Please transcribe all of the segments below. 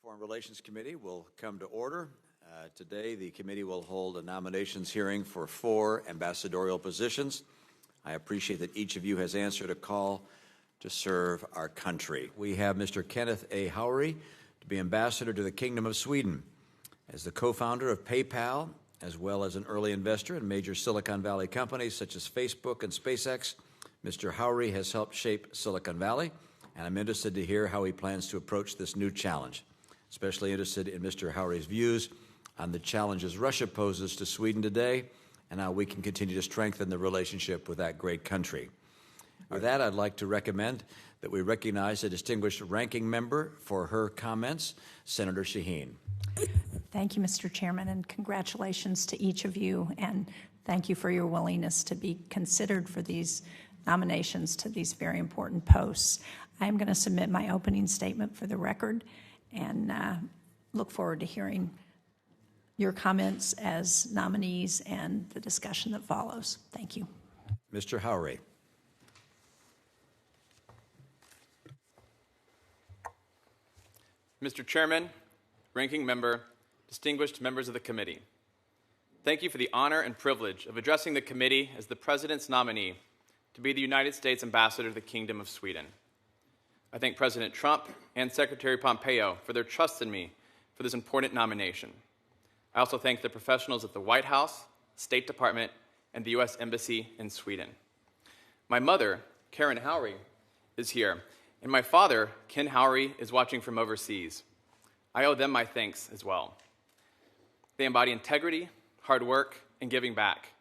Foreign Relations Committee will come to order. Today, the committee will hold a nominations hearing for 4 ambassadorial positions. I appreciate that each of you has answered a call to serve our country. We have Mr. Kenneth A. Howery to be ambassador to the Kingdom of Sweden. As the co-founder of PayPal, as well as an early investor in major Silicon Valley companies such as Facebook and SpaceX, Mr. Howery has helped shape Silicon Valley, and I'm interested to hear how he plans to approach this new challenge. Especially interested in Mr. Howery's views on the challenges Russia poses to Sweden today and how we can continue to strengthen the relationship with that great country. With that, I'd like to recommend that we recognize a distinguished ranking member for her comments, Senator Shaheen. Thank you, Mr. Chairman, and congratulations to each of you, and thank you for your willingness to be considered for these nominations to these very important posts. I am going to submit my opening statement for the record and look forward to hearing your comments as nominees and the discussion that follows. Thank you. Mr. Howery. Mr. Chairman, Ranking Member, distinguished members of the committee, thank you for the honor and privilege of addressing the committee as the President's nominee to be the United States Ambassador to the Kingdom of Sweden. I thank President Trump and Secretary Pompeo for their trust in me for this important nomination. I also thank the professionals at the White House, State Department, and the U.S. Embassy in Sweden. My mother, Karen Howery, is here, and my father, Ken Howery, is watching from overseas. I owe them my thanks as well. They embody integrity, hard work, and giving back,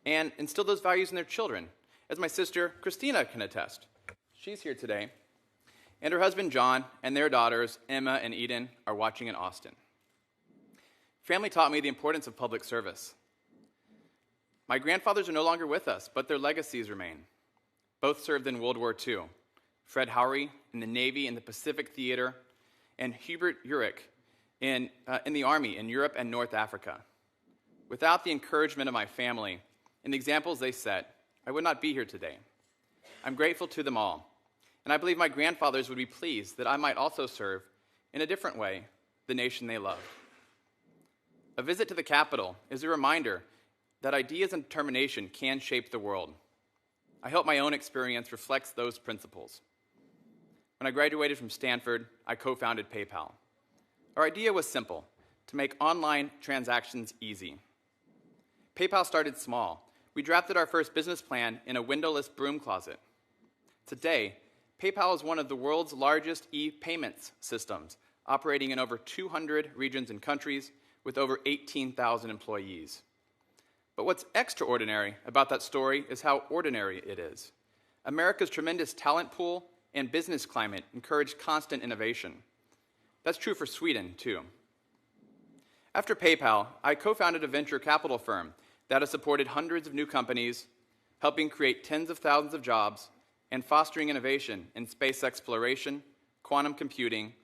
and instill those values in their children, as my sister, Christina, can attest. She's here today. And her husband, John, and their daughters, Emma and Eden, are watching in Austin. Family taught me the importance of public service. My grandfathers are no longer with us, but their legacies remain. Both served in World War II. Fred Howery in the Navy in the Pacific Theater, and Hubert Urich in the Army in Europe and North Africa. Without the encouragement of my family and the examples they set, I would not be here today. I'm grateful to them all. And I believe my grandfathers would be pleased that I might also serve, in a different way, the nation they loved. A visit to the Capitol is a reminder that ideas and determination can shape the world. I hope my own experience reflects those principles. When I graduated from Stanford, I co-founded PayPal. Our idea was simple: to make online transactions easy. PayPal started small. We drafted our first business plan in a windowless broom closet. Today, PayPal is one of the world's largest e-payments systems, operating in over 200 regions and countries with over 18,000 employees. But what's extraordinary about that story is how ordinary it is. America's tremendous talent pool and business climate encourage constant innovation. That's true for Sweden, too. After PayPal, I co-founded a venture capital firm that has supported hundreds of new companies, helping create tens of thousands of jobs, and fostering innovation in space exploration, quantum computing,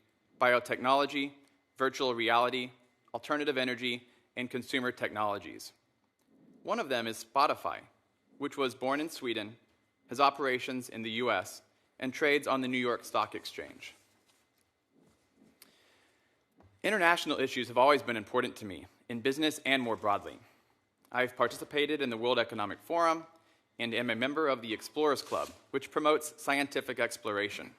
biotechnology, virtual reality, alternative energy, and consumer technologies. One of them is Spotify, which was born in Sweden, has operations in the US, and trades on the New York Stock Exchange. International issues have always been important to me, in business and more broadly. I've participated in the World Economic Forum, and am a member of the Explorers Club, which promotes scientific exploration.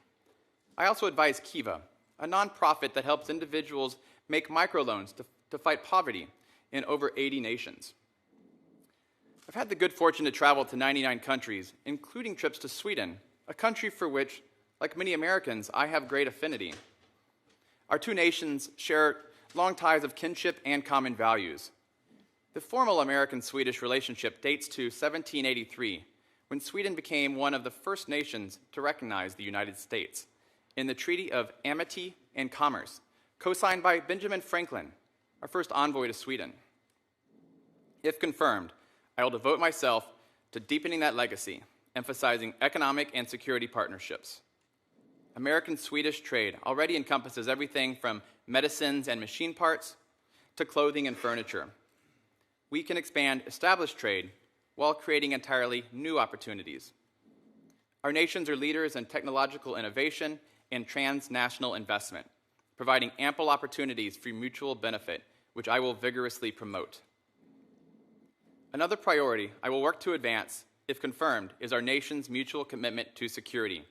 I also advise Kiva, a nonprofit that helps individuals make microloans to fight poverty in over 80 nations. I've had the good fortune to travel to 99 countries, including trips to Sweden, a country for which, like many Americans, I have great affinity. Our two nations share long ties of kinship and common values. The formal American-Swedish relationship dates to 1783, when Sweden became one of the first nations to recognize the United States in the Treaty of Amity and Commerce, co-signed by Benjamin Franklin, our first envoy to Sweden. If confirmed, I will devote myself to deepening that legacy, emphasizing economic and security partnerships. American-Swedish trade already encompasses everything from medicines and machine parts to clothing and furniture. We can expand established trade while creating entirely new opportunities. Our nations are leaders in technological innovation and transnational investment, providing ample opportunities for mutual benefit, which I will vigorously promote. Another priority I will work to advance, if confirmed, is our nation's mutual commitment to security,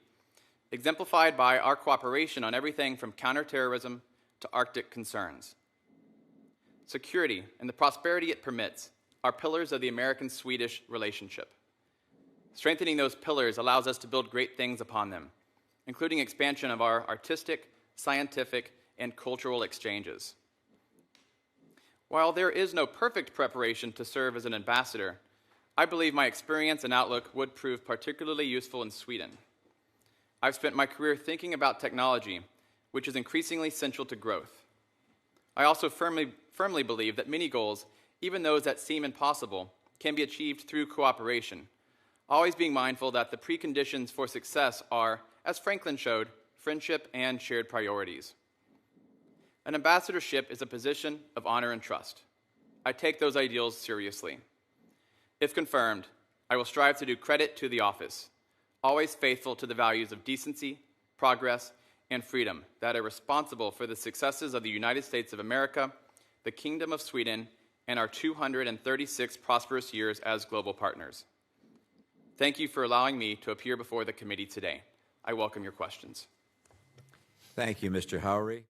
exemplified by our cooperation on everything from counterterrorism to Arctic concerns. Security and the prosperity it permits are pillars of the American-Swedish relationship. Strengthening those pillars allows us to build great things upon them, including expansion of our artistic, scientific, and cultural exchanges. While there is no perfect preparation to serve as an ambassador, I believe my experience and outlook would prove particularly useful in Sweden. I've spent my career thinking about technology, which is increasingly central to growth. I also firmly believe that many goals, even those that seem impossible, can be achieved through cooperation, always being mindful that the preconditions for success are, as Franklin showed, friendship and shared priorities. An ambassadorship is a position of honor and trust. I take those ideals seriously. If confirmed, I will strive to do credit to the office, always faithful to the values of decency, progress, and freedom that are responsible for the successes of the United States of America, the Kingdom of Sweden, and our 236 prosperous years as global partners. Thank you for allowing me to appear before the committee today. I welcome your questions. Thank you, Mr. Howery.